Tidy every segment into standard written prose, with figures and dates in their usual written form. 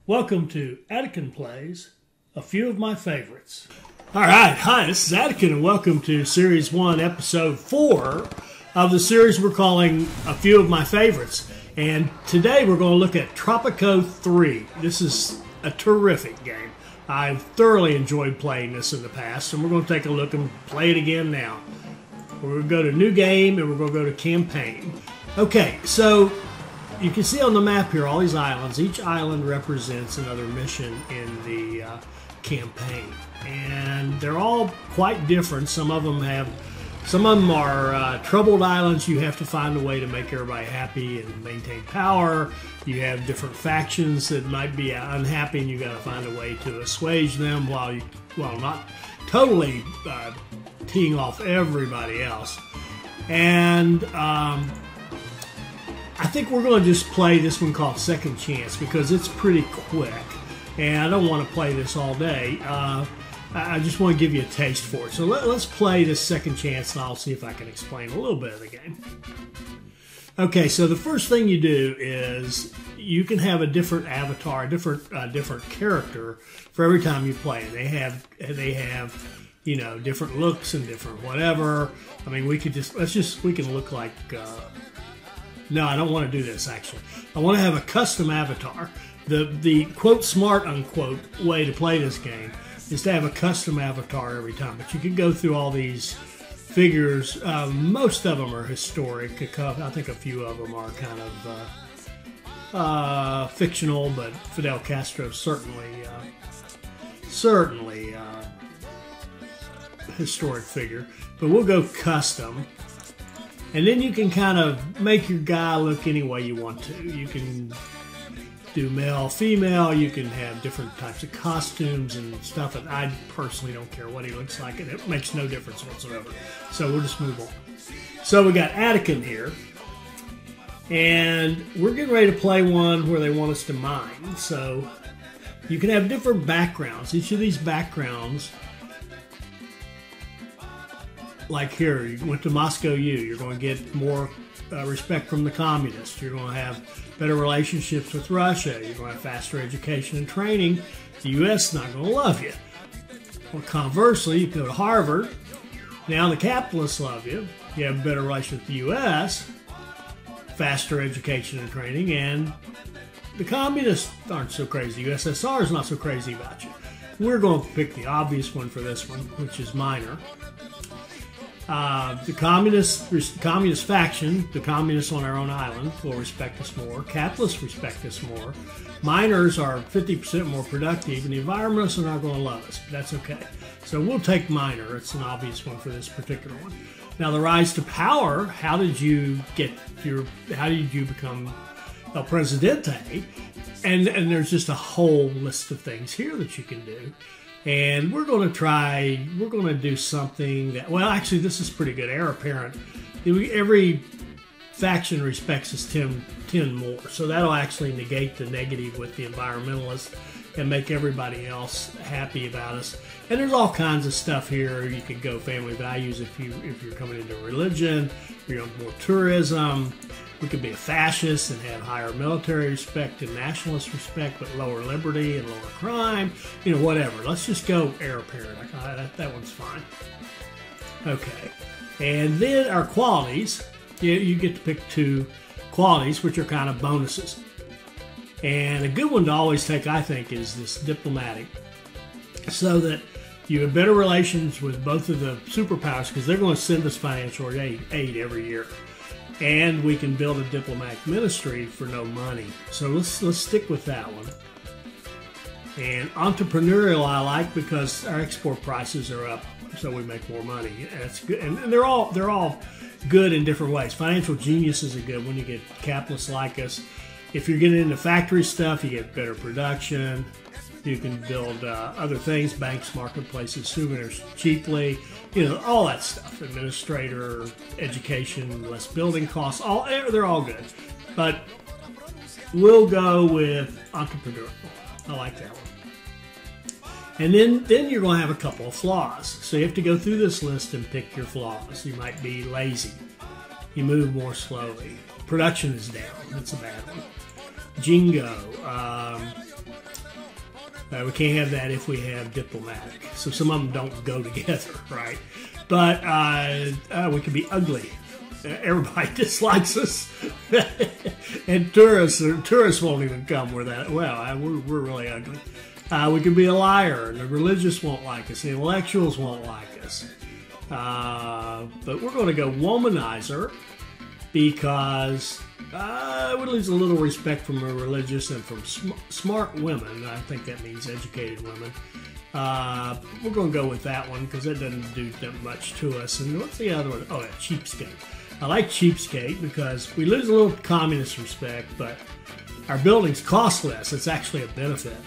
Welcome to Attican Plays, a few of my favorites. All right, hi, this is Attican, and welcome to Series 1, Episode 4 of the series we're calling A Few of My Favorites. And today we're going to look at Tropico 3. This is a terrific game. I've thoroughly enjoyed playing this in the past, and we're going to take a look and play it again now. We're going to go to New Game, and we're going to go to Campaign. Okay, so you can see on the map here all these islands. Each island represents another mission in the campaign, and they're all quite different. Some of them are troubled islands. You have to find a way to make everybody happy and maintain power. You have different factions that might be unhappy, and you got to find a way to assuage them while not totally teeing off everybody else. And I think we're going to just play this one called Second Chance because it's pretty quick, and I don't want to play this all day. I just want to give you a taste for it. So let's play this Second Chance, and I'll see if I can explain a little bit of the game. Okay, so the first thing you do is you can have a different avatar, a different character for every time you play. They have you know, different looks and different whatever. I mean, we can look like. No, I don't want to do this, actually. I want to have a custom avatar. The quote smart unquote way to play this game is to have a custom avatar every time. But you can go through all these figures. Most of them are historic. I think a few of them are kind of fictional, but Fidel Castro certainly historic figure. But we'll go custom. And then you can kind of make your guy look any way you want to. You can do male, female. You can have different types of costumes and stuff. And I personally don't care what he looks like. And it makes no difference whatsoever. So we'll just move on. So we got Attican here. And we're getting ready to play one where they want us to mine. So you can have different backgrounds. Each of these backgrounds, like here, you went to Moscow U, you're going to get more respect from the communists. You're going to have better relationships with Russia. You're going to have faster education and training. The U.S. is not going to love you. Well, conversely, you go to Harvard. Now the capitalists love you. You have a better relationship with the U.S., faster education and training, and the communists aren't so crazy. The USSR is not so crazy about you. We're going to pick the obvious one for this one, which is minor. The communist faction, the communists on our own island, will respect us more. Capitalists respect us more. Miners are 50% more productive, and the environmentalists are not going to love us, but that's okay. So we'll take minor. It's an obvious one for this particular one. Now, the rise to power. How did you become El Presidente? And there's just a whole list of things here that you can do. And we're going to do something that, well, actually, this is pretty good. Heir apparent. Every faction respects us 10 more. So that'll actually negate the negative with the environmentalists and make everybody else happy about us. And there's all kinds of stuff here. You could go family values if you're coming into religion. You know, more tourism. We could be a fascist and have higher military respect and nationalist respect, but lower liberty and lower crime. You know, whatever. Let's just go heir apparent. That one's fine. Okay. And then our qualities. You get to pick 2 qualities, which are kind of bonuses. And a good one to always take, I think, is this diplomatic. So that you have better relations with both of the superpowers because they're going to send us financial aid every year. And we can build a diplomatic ministry for no money. So let's stick with that one. And entrepreneurial I like because our export prices are up, so we make more money. That's good, and they're all good in different ways. Financial genius is a good one. You get capitalists like us. If you're getting into factory stuff, you get better production. You can build other things, banks, marketplaces, souvenirs cheaply. You know, all that stuff. Administrator, education, less building costs. They're all good. But we'll go with entrepreneurial. I like that one. And then you're going to have a couple of flaws. So you have to go through this list and pick your flaws. You might be lazy. You move more slowly. Production is down. That's a bad one. Jingo. We can't have that if we have diplomatic. So some of them don't go together, right? But we can be ugly. Everybody dislikes us, and tourists won't even come. We're that well. We're really ugly. We can be a liar, and the religious won't like us. The intellectuals won't like us. But we're going to go womanizer because we lose a little respect from the religious and from smart women. I think that means educated women. We're going to go with that one because that doesn't do that much to us. And what's the other one? Oh, yeah, cheapskate. I like cheapskate because we lose a little communist respect, but our buildings cost less. It's actually a benefit.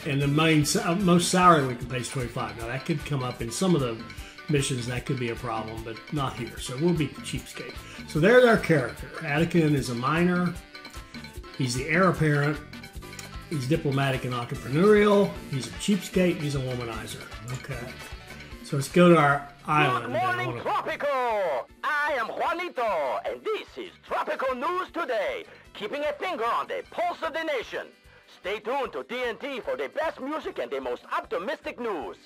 And the most salary we can pay is $25. Now, that could come up in some of the missions. That could be a problem, but not here. So we'll be cheapskate. So there's our character. Attican is a miner. He's the heir apparent. He's diplomatic and entrepreneurial. He's a cheapskate. He's a womanizer. Okay. So let's go to our island. Good morning, Tropico! I am Juanito, and this is Tropico News Today, keeping a finger on the pulse of the nation. Stay tuned to TNT for the best music and the most optimistic news.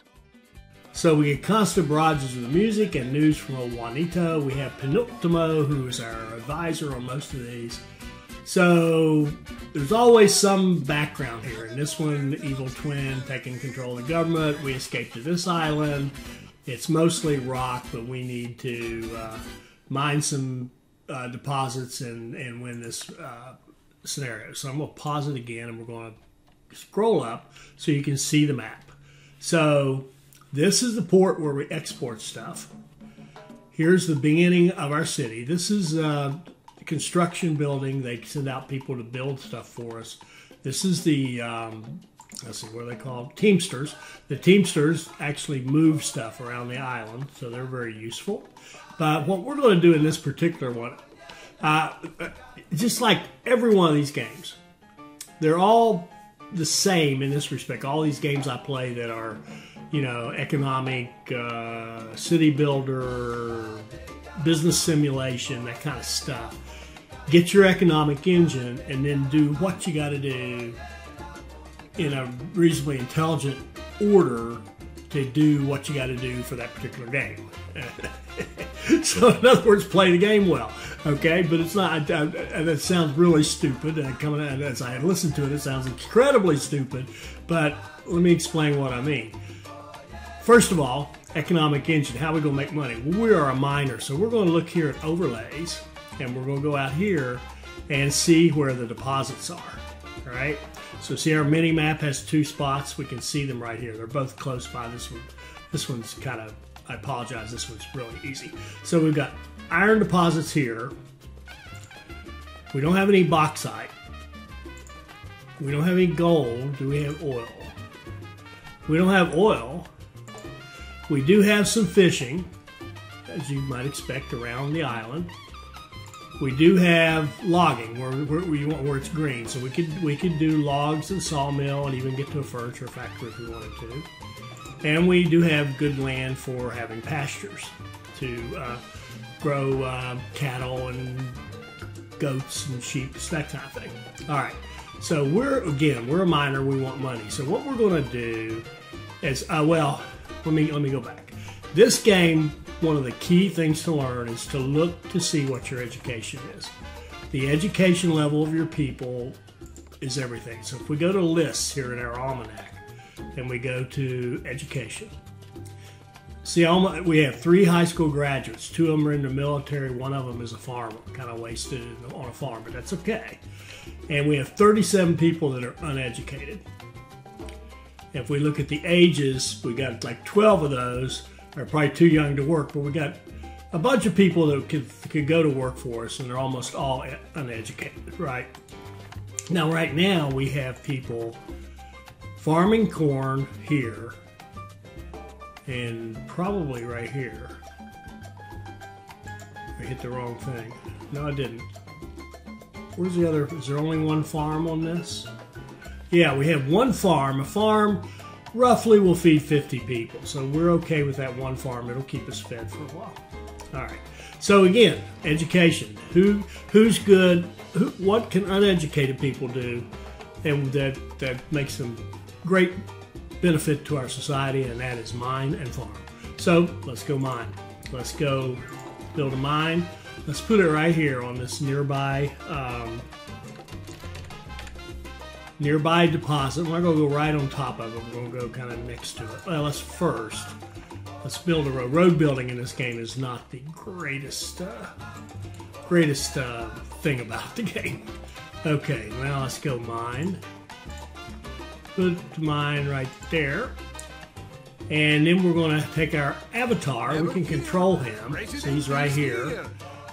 So we get constant barrages of the music and news from old Juanito. We have Penultimo, who is our advisor on most of these. So there's always some background here. In this one, the evil twin taking control of the government. We escape to this island. It's mostly rock, but we need to mine some deposits and win this scenario. So I'm going to pause it again, and we're going to scroll up so you can see the map. So this is the port where we export stuff. Here's the beginning of our city. This is construction building. They send out people to build stuff for us. This is the let's see, what are they called? Teamsters. The Teamsters actually move stuff around the island, so they're very useful. But what we're going to do in this particular one, just like every one of these games, they're all the same in this respect. All these games I play that are, you know, economic, city builder, business simulation, that kind of stuff. Get your economic engine and then do what you got to do in a reasonably intelligent order to do what you got to do for that particular game. So in other words, play the game well, okay? But it's not, that sounds really stupid, and coming out, as I listened to it, it sounds incredibly stupid, but let me explain what I mean. First of all, economic engine, how are we going to make money? Well, we are a miner, so we're going to look here at overlays, and we're going to go out here and see where the deposits are, all right? So see, our mini map has two spots. We can see them right here. They're both close by. This one's kind of, I apologize, this one's really easy. So we've got iron deposits here. We don't have any bauxite. We don't have any gold. Do we have oil? We don't have oil. We do have some fishing, as you might expect, around the island. We do have logging where it's green, so we could do logs and sawmill and even get to a furniture factory if we wanted to. And we do have good land for having pastures to grow cattle and goats and sheep, that kind of thing. All right, so we're a miner. We want money. So what we're going to do is, well, let me go back. This game, one of the key things to learn is to look to see what your education is. The education level of your people is everything. So if we go to lists here in our almanac and we go to education, see, we have 3 high school graduates. 2 of them are in the military. 1 of them is a farmer, kind of wasted on a farm, but that's okay. And we have 37 people that are uneducated. If we look at the ages, we got like 12 of those are probably too young to work, but we got a bunch of people that could go to work for us, and they're almost all uneducated, right? Now, right now, we have people farming corn here, and probably right here. I hit the wrong thing. No, I didn't. Where's the other? Is there only one farm on this? Yeah, we have one farm. A farm roughly will feed 50 people. So we're okay with that one farm. It'll keep us fed for a while. All right. So again, education. Who's good? What can uneducated people do? And that makes them great benefit to our society, and that is mine and farm. So let's go mine. Let's go build a mine. Let's put it right here on this nearby deposit. We're not going to go right on top of it. We're going to go kind of next to it. Well, let's build a road. Road building in this game is not the greatest thing about the game. Okay, now let's go mine. Put mine right there. And then we're going to take our avatar. We can control him. So he's right here.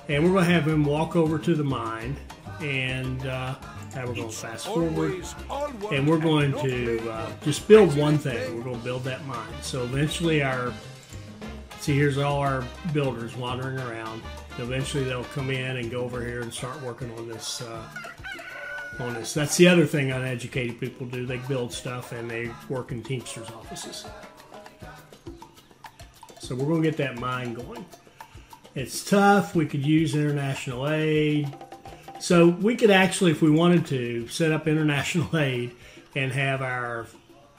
And we're going to have him walk over to the mine. And now we're going to fast forward. And we're going to just build one thing. We're going to build that mine. So eventually see, here's all our builders wandering around. Eventually they'll come in and go over here and start working on this. That's the other thing uneducated people do. They build stuff and they work in Teamsters offices. So we're going to get that mine going. It's tough. We could use international aid. So we could actually, if we wanted to, set up international aid and have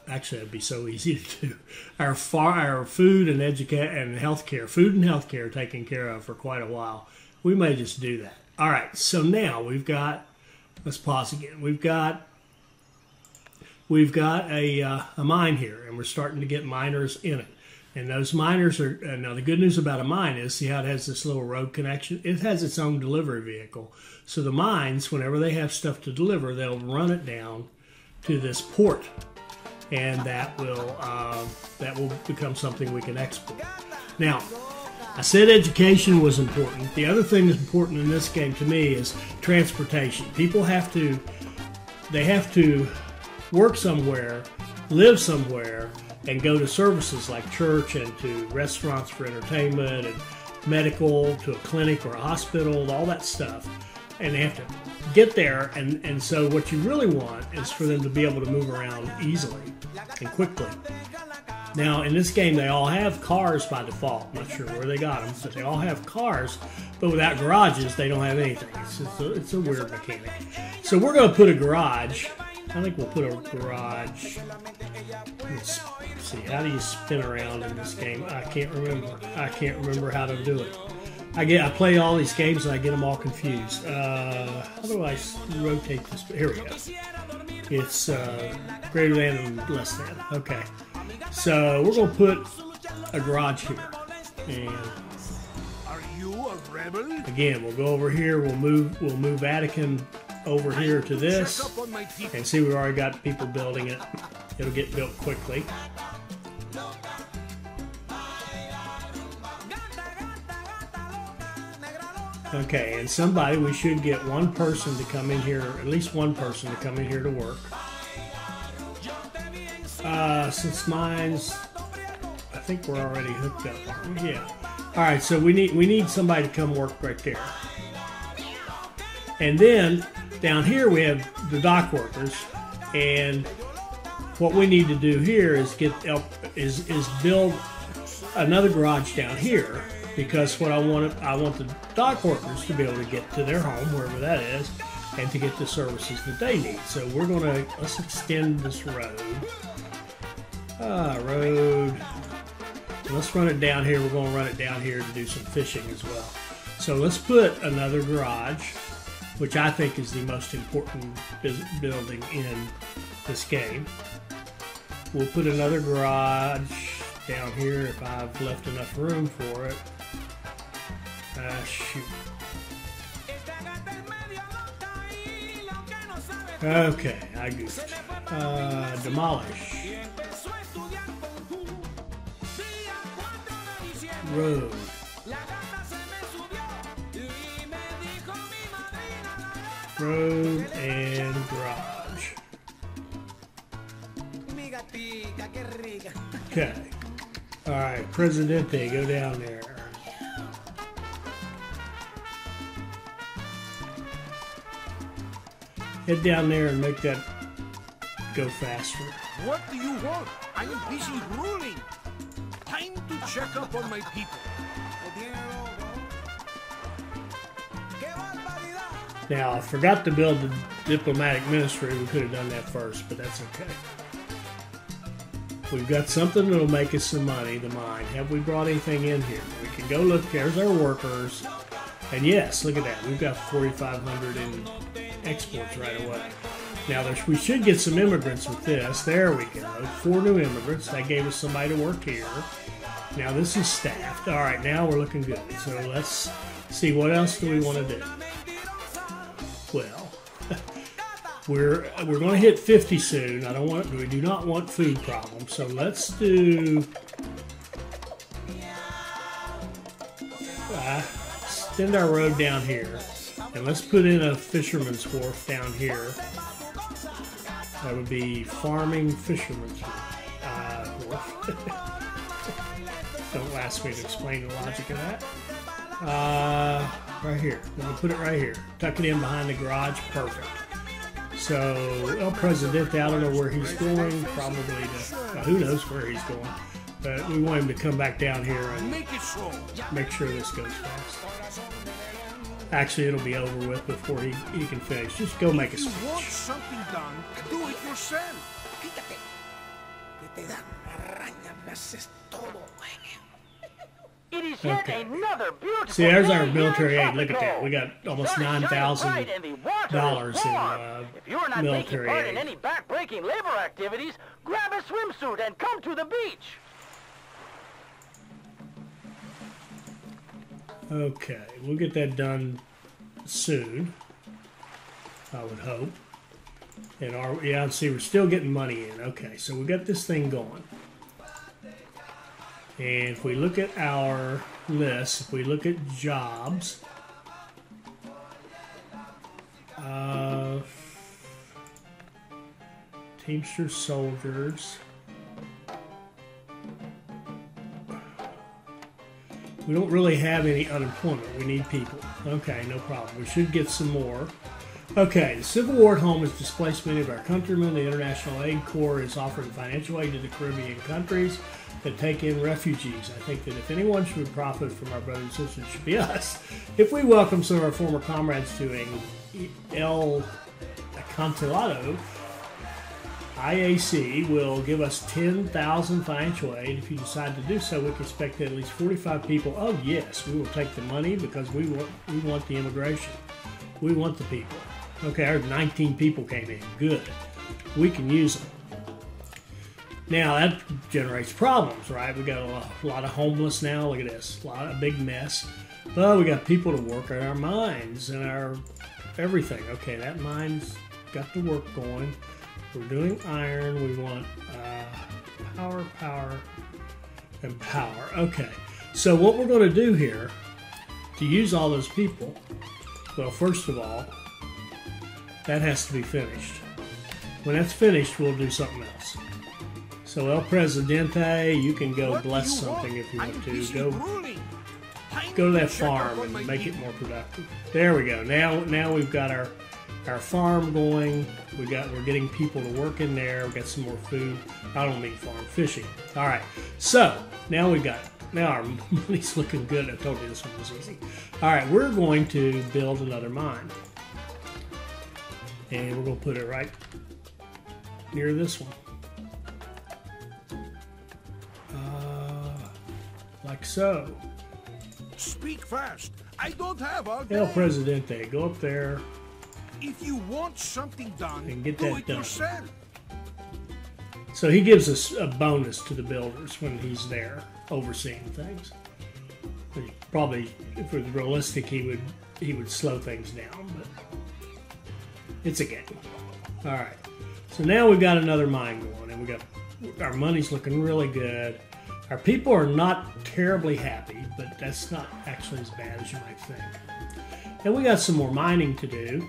actually it'd be so easy to do, our food and healthcare taken care of for quite a while. We may just do that. All right, so now let's pause again. We've got a mine here, and we're starting to get miners in it. And those miners are, now the good news about a mine is, see how it has this little road connection? It has its own delivery vehicle. So the mines, whenever they have stuff to deliver, they'll run it down to this port. And that will become something we can export. Now, I said education was important. The other thing that's important in this game to me is transportation. People have to work somewhere, live somewhere, and go to services like church and to restaurants for entertainment and medical, to a clinic or a hospital, all that stuff. And they have to get there, and so what you really want is for them to be able to move around easily and quickly. Now, in this game, they all have cars by default. I'm not sure where they got them, but they all have cars. But without garages, they don't have anything. It's a weird mechanic. So we're going to put a garage. I think we'll put a garage. Let's see, how do you spin around in this game? I can't remember how to do it. I play all these games and I get them all confused. How do I rotate this? Here we go. It's greater than and less than. Okay. So we're going to put a garage here. And are you a rebel? Again, we'll go over here. We'll move Vatican over here to this. And see, we've already got people building it. It'll get built quickly. Okay, and we should get one person to come in here, at least one person to come in here to work. Since mine's, I think we're already hooked up, aren't we? Yeah. All right, so we need somebody to come work right there. And then down here we have the dock workers, and what we need to do here is build another garage down here, because what I want the dock workers to be able to get to their home, wherever that is, and to get the services that they need. So let's extend this road. Let's run it down here. We're going to run it down here to do some fishing as well. So let's put another garage, which I think is the most important building in this game. We'll put another garage down here if I've left enough room for it. Shoot. Okay, I goofed. Demolish. Road. Road and garage. Okay. Alright, Presidente, go down there. Head down there and make that go faster. What do you want? I am busy ruling. Time to check up on my people. Now, I forgot to build the diplomatic ministry. We could have done that first, but that's okay. We've got something that'll make us some money, the mine. Have we brought anything in here? We can go look. There's our workers. And yes, look at that. We've got 4,500 in exports right away. Now, we should get some immigrants with this. There we go. 4 new immigrants. That gave us somebody to work here. Now, this is staffed. All right, now we're looking good. So let's see, what else do we want to do? Well, we're going to hit 50 soon. We do not want food problems. So let's do extend our road down here, and let's put in a fisherman's wharf down here. That would be farming fisherman's wharf. Don't ask me to explain the logic of that. Right here. I'm going to put it right here. Tuck it in behind the garage. Perfect. So, El Presidente, I don't know where he's going. Probably to, who knows where he's going. But we want him to come back down here and make sure this goes fast. Actually, it'll be over with before he can finish. Just go make a speech. If you want something done, do it yourself. It is yet another beautiful See, there's our day military here in aid. Look at that. We got almost $9,000 If you are not taking military part in aid. any back-breaking labor activities, grab a swimsuit and come to the beach. Okay, we'll get that done soon, I would hope. And see, we're still getting money in. Okay, so we got this thing going. And if we look at our list, if we look at jobs, Teamster soldiers. We don't really have any unemployment. We need people. Okay, no problem. We should get some more. Okay, the Civil War at home has displaced many of our countrymen. The International Aid Corps is offering financial aid to the Caribbean countries that take in refugees. I think that if anyone should profit from our brothers and sisters, it should be us. If we welcome some of our former comrades to El Acantilado, IAC will give us 10,000 financial aid. If you decide to do so, we can expect at least 45 people. Oh yes, we will take the money because we want the immigration. We want the people. Okay, our 19 people came in. Good. We can use them. Now that generates problems, right? We got a lot of homeless now. Look at this, a big mess. But we got people to work on our mines and our everything. Okay, that mine's got the work going. We're doing iron. We want power, and power. Okay, so what we're going to do here to use all those people, well, first of all, that has to be finished. When that's finished, we'll do something else. So El Presidente, you can go bless something if you want to. Go to that farm and make it more productive. There we go. Now we've got our farm going. We're getting people to work in there. We got some more food. I don't mean farm, fishing. All right. So now our money's looking good. I told you this one was easy. All right, we're going to build another mine, and we're going to put it right near this one, like so. Speak fast. I don't have all day. El Presidente, go up there. If you want something done, And get do that it done. yourself. So he gives us a bonus to the builders when he's there overseeing things. Probably, if it was realistic, he would slow things down, but it's a game. All right. So now we've got another mine going, and our money's looking really good. Our people are not terribly happy, but that's not actually as bad as you might think. And we got some more mining to do,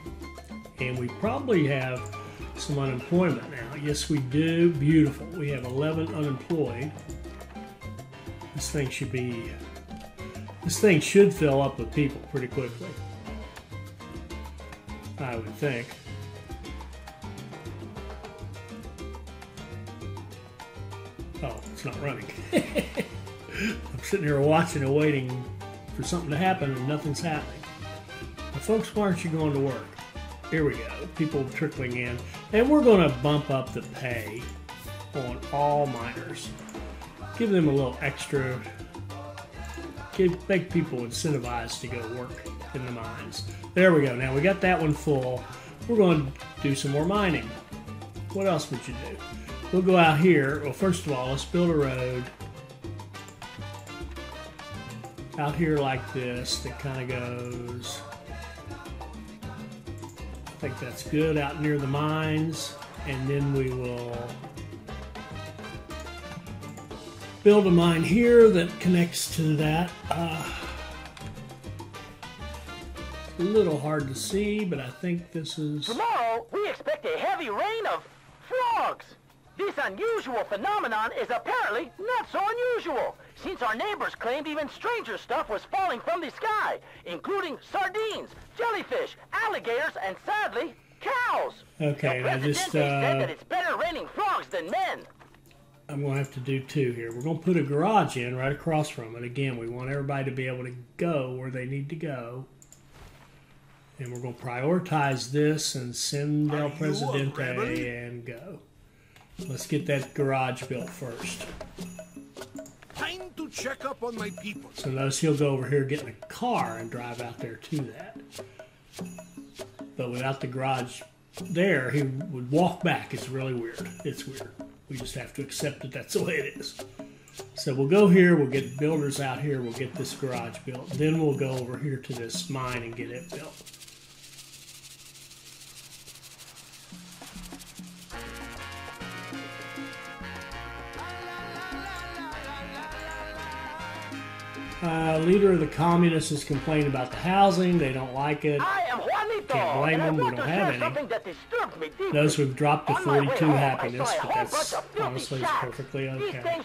and we probably have some unemployment now. Yes, we do. Beautiful. We have 11 unemployed. This thing should fill up with people pretty quickly, I would think. Oh, it's not running. I'm sitting here watching and waiting for something to happen, and nothing's happening. Now, folks, why aren't you going to work? Here we go. People trickling in. And we're going to bump up the pay on all miners. Give them a little extra, make people incentivized to go work in the mines. There we go. Now we got that one full. We're going to do some more mining. What else would you do? We'll go out here. Well, first of all, let's build a road out here like this that kind of goes, I think that's good, out near the mines. And then we will build a mine here that connects to that. It's a little hard to see, but I think this is... Tomorrow, we expect a heavy rain of frogs. This unusual phenomenon is apparently not so unusual, since our neighbors claimed even stranger stuff was falling from the sky, including sardines, jellyfish, alligators, and sadly, cows. Okay, the now just... said that it's better raining frogs than men. I'm going to have to do two here. We're going to put a garage in right across from it. Again, we want everybody to be able to go where they need to go. And we're going to prioritize this and send El Presidente and go. Let's get that garage built first. Time to check up on my people. So notice he'll go over here, get in a car, and drive out there to that. But without the garage there, he would walk back. It's really weird. It's weird. We just have to accept that that's the way it is. So we'll go here. We'll get builders out here. We'll get this garage built. Then we'll go over here to this mine and get it built. Leader of the communists has complained about the housing. They don't like it. I am Juanito. Can't blame them. We don't have any. Those we've dropped to 42 happiness, but that's honestly is perfectly okay.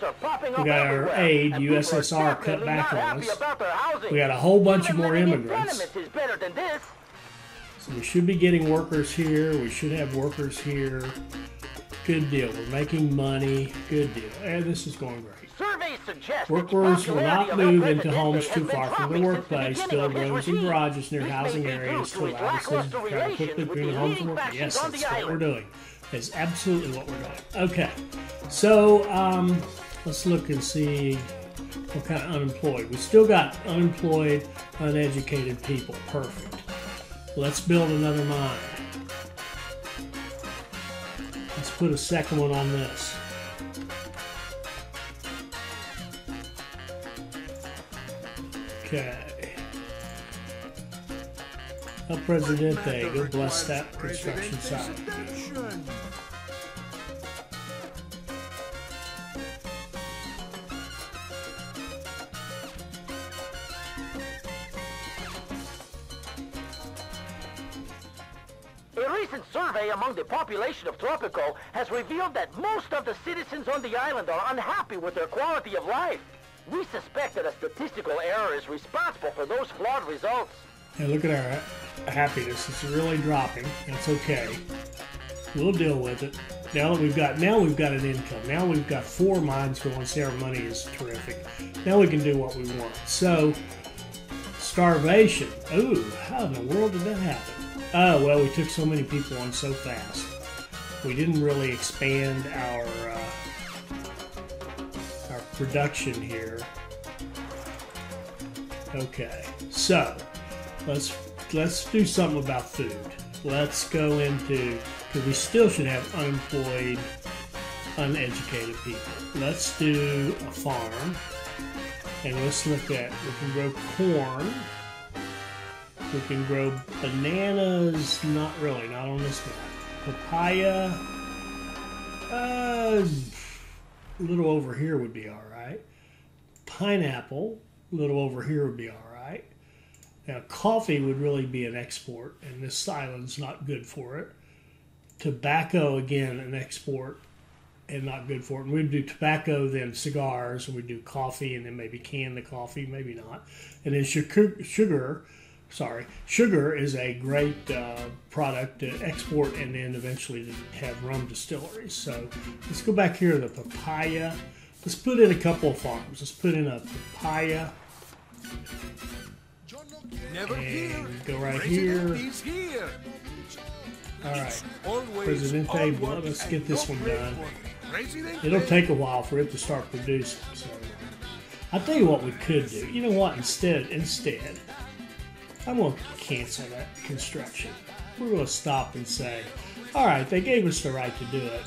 We got our aid, USSR, cut back on us. We got a whole bunch of more immigrants. So we should be getting workers here. We should have workers here. Good deal. We're making money. Good deal. And this is going great. Workers will not move into homes too far from the workplace. Build roads and garages near housing areas to allow the citizens to travel quickly between the homes and work. Yes, that's what we're doing. That's absolutely what we're doing. Okay, so let's look and see what kind of unemployed. We still got unemployed, uneducated people. Perfect. Let's build another mine. Let's put a second one on this. Okay. El Presidente, go bless that construction site. A recent survey among the population of Tropico has revealed that most of the citizens on the island are unhappy with their quality of life. We suspect that a statistical error is responsible for those flawed results. Hey, look at our happiness. It's really dropping. It's okay. We'll deal with it. Now we've got an income. Now we've got 4 mines going. See, our money is terrific. Now we can do what we want. So, starvation. Ooh, how in the world did that happen? Oh, well, we took so many people on so fast. We didn't really expand our production here. Okay, so let's do something about food. Let's go into, because we still should have unemployed, uneducated people. Let's do a farm, and let's look at, we can grow corn, we can grow bananas, not really, not on this one. Papaya, a little over here would be all right. Pineapple, a little over here would be all right. Now, coffee would really be an export, and this island's not good for it. Tobacco, again, an export and not good for it. And we'd do tobacco, then cigars, and we'd do coffee, and then maybe can the coffee, maybe not. And then sugar is a great product to export and then eventually to have rum distilleries. So let's go back here to the papaya. Let's put in a couple of farms. Let's put in a papaya. And go right here. All right, Presidente, let's get this one done. Presidente. It'll take a while for it to start producing. So I'll tell you what we could do. You know what? Instead, I'm going to cancel that construction. We're going to stop and say, all right, they gave us the right to do it.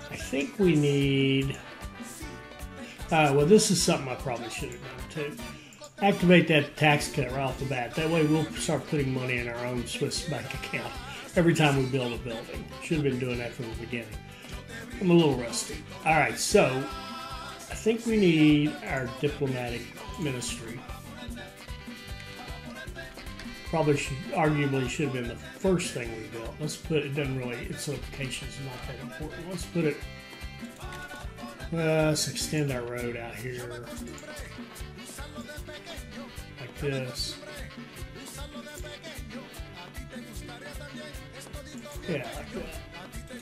I think we need... well, this is something I probably should have done too. Activate that tax cut right off the bat. That way we'll start putting money in our own Swiss bank account every time we build a building. Should have been doing that from the beginning. I'm a little rusty. All right, so I think we need our diplomatic ministry. Probably arguably should have been the first thing we built. Let's put it, doesn't really, its location is not that important. Let's put it, let's extend our road out here like this. Yeah, like that.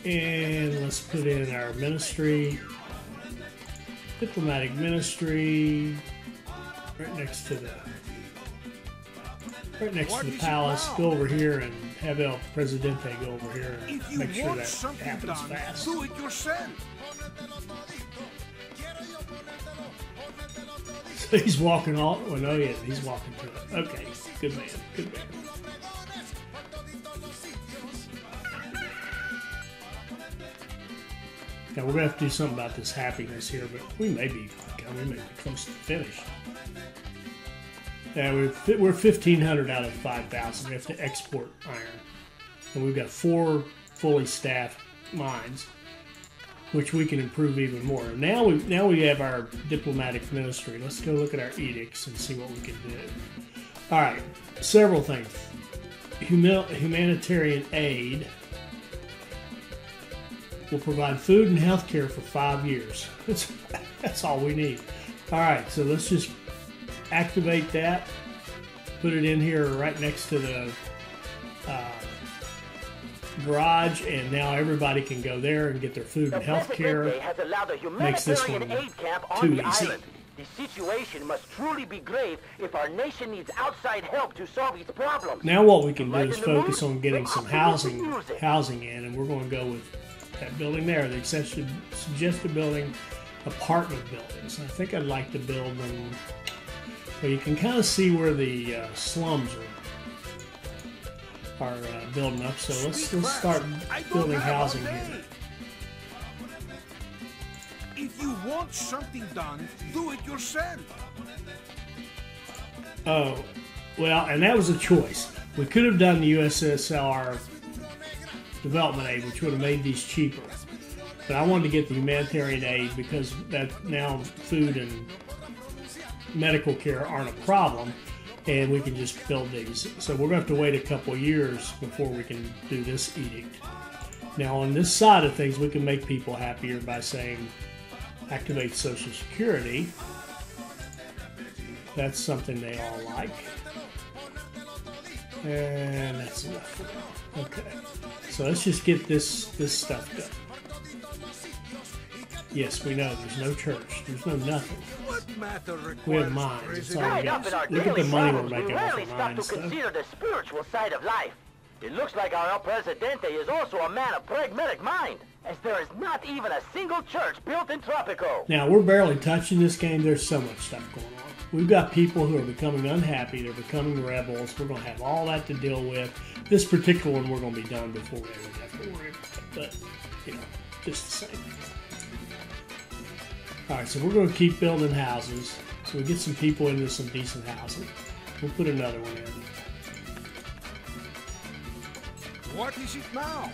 And let's put in our ministry, diplomatic ministry, right next to the palace. Go over here and have El Presidente go over here and make sure that happens fast. Do it yourself. So he's walking all. Well, no, yeah, he's walking through it. Okay, good man, good man. Now we're gonna have to do something about this happiness here, but we may be close to finished. Yeah, we're 1,500 out of 5,000. We have to export iron, and we've got 4 fully staffed mines, which we can improve even more. Now we have our diplomatic ministry. Let's go look at our edicts and see what we can do. All right, several things. Humanitarian aid will provide food and health care for 5 years. That's all we need. All right, so let's just activate that. Put it in here right next to the garage, and now everybody can go there and get their food and health care. Makes this one too easy. The situation must truly be grave if our nation needs outside help to solve its problems. Now what we can do is focus on getting some housing in, and we're going to go with that building there, the suggested building, apartment buildings. I think I'd like to build them. Well, you can kind of see where the slums are building up. So let's start building housing here. If you want something done, do it yourself. Oh, well, and that was a choice. We could have done the USSR development aid, which would have made these cheaper. But I wanted to get the humanitarian aid because that now food and medical care aren't a problem, and we can just build these. So we're going to have to wait a couple of years before we can do this edict. Now on this side of things, we can make people happier by saying activate Social Security. That's something they all like. And that's enough for now. Okay. So let's just get this stuff done. Yes, we know there's no church. There's no nothing. We have mines. That's all we got. Look at the money we're making off of mines. To consider the spiritual side of life. It looks like our El Presidente is also a man of pragmatic mind, as there is not even a single church built in Tropico. Now, we're barely touching this game. There's so much stuff going on. We've got people who are becoming unhappy. They're becoming rebels. We're going to have all that to deal with. This particular one we're going to be done before we ever have to worry about it. But, you know, just the same. All right, so we're going to keep building houses. So we get some people into some decent housing. We'll put another one in. What is it now?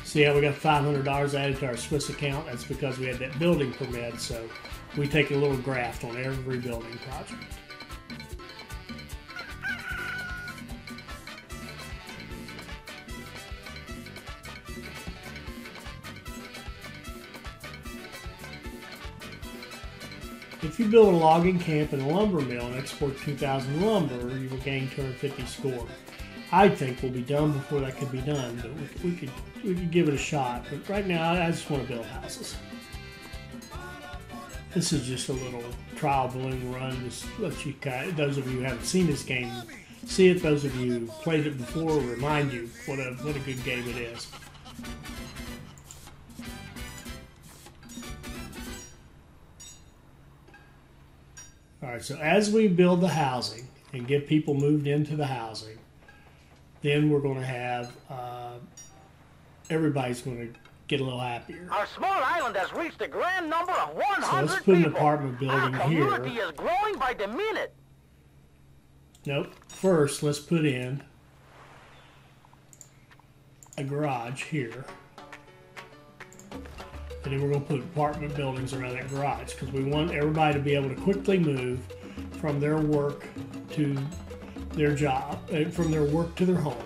See how we got $500 added to our Swiss account? That's because we had that building permit, so we take a little graft on every building project. If you build a logging camp and a lumber mill and export 2,000 lumber, you will gain 250 score. I think we'll be done before that could be done, but we could give it a shot. But right now, I just want to build houses. This is just a little trial balloon run. Just let you those of you who haven't seen this game see it. Those of you who played it before, remind you what a good game it is. All right, so as we build the housing and get people moved into the housing, then we're going to have everybody's going to get a little happier. Our small island has reached a grand number of 100 So let's put an people. apartment building Our here. community is growing by the minute. Nope. First, let's put in a garage here. And then we're going to put apartment buildings around that garage because we want everybody to be able to quickly move from their work to their job, from their work to their home.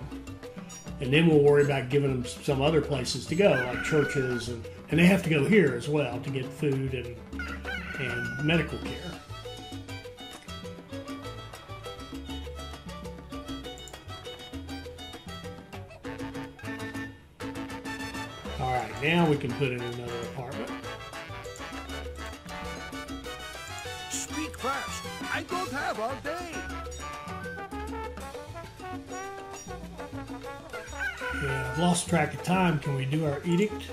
And then we'll worry about giving them some other places to go, like churches, and they have to go here as well to get food and medical care. All right, now we can put in another apartment. Speak fast. I don't have all day. Yeah, I've lost track of time. Can we do our edict?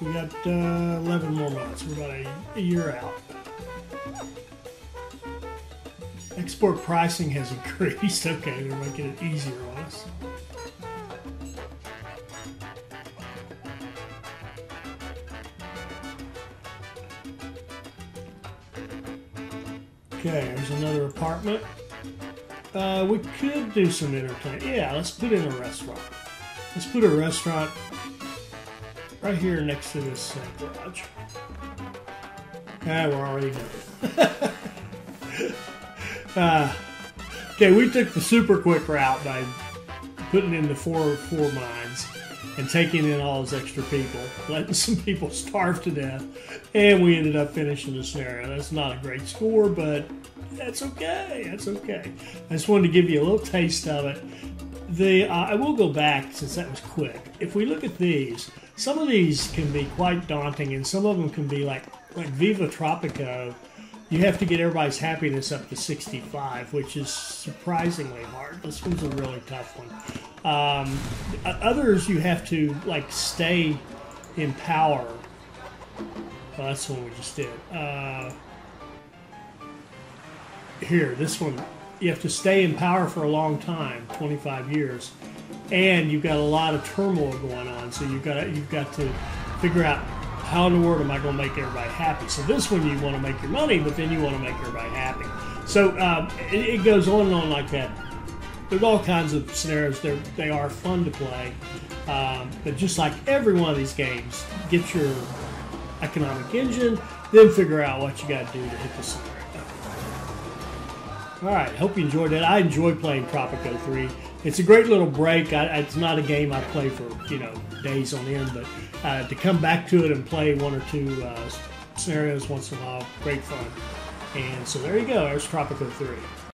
We got 11 more months. We're about a year out. Export pricing has increased. Okay, they're making it easier on us. Okay, there's another apartment. We could do some entertainment. Yeah, let's put in a restaurant. Let's put a restaurant right here next to this garage. We're already done. Okay, we took the super quick route by putting in the four mines and taking in all those extra people, letting some people starve to death, and we ended up finishing the scenario. That's not a great score, but that's okay. That's okay. I just wanted to give you a little taste of it. I will go back since that was quick. If we look at these, some of these can be quite daunting, and some of them can be like Viva Tropico. You have to get everybody's happiness up to 65, which is surprisingly hard. This one's a really tough one. Others you have to like stay in power. Well, that's the one we just did. Here, this one, you have to stay in power for a long time, 25 years, and you've got a lot of turmoil going on. So you've got to figure out how in the world am I going to make everybody happy. So this one you want to make your money, but then you want to make everybody happy. So it goes on and on like that. There's all kinds of scenarios. They are fun to play, but just like every one of these games, get your economic engine, then figure out what you got to do to hit the scenario. All right, hope you enjoyed it. I enjoy playing Tropico 3. It's a great little break. It's not a game I play for days on end, but to come back to it and play one or two scenarios once in a while, great fun. And so there you go. There's Tropico 3.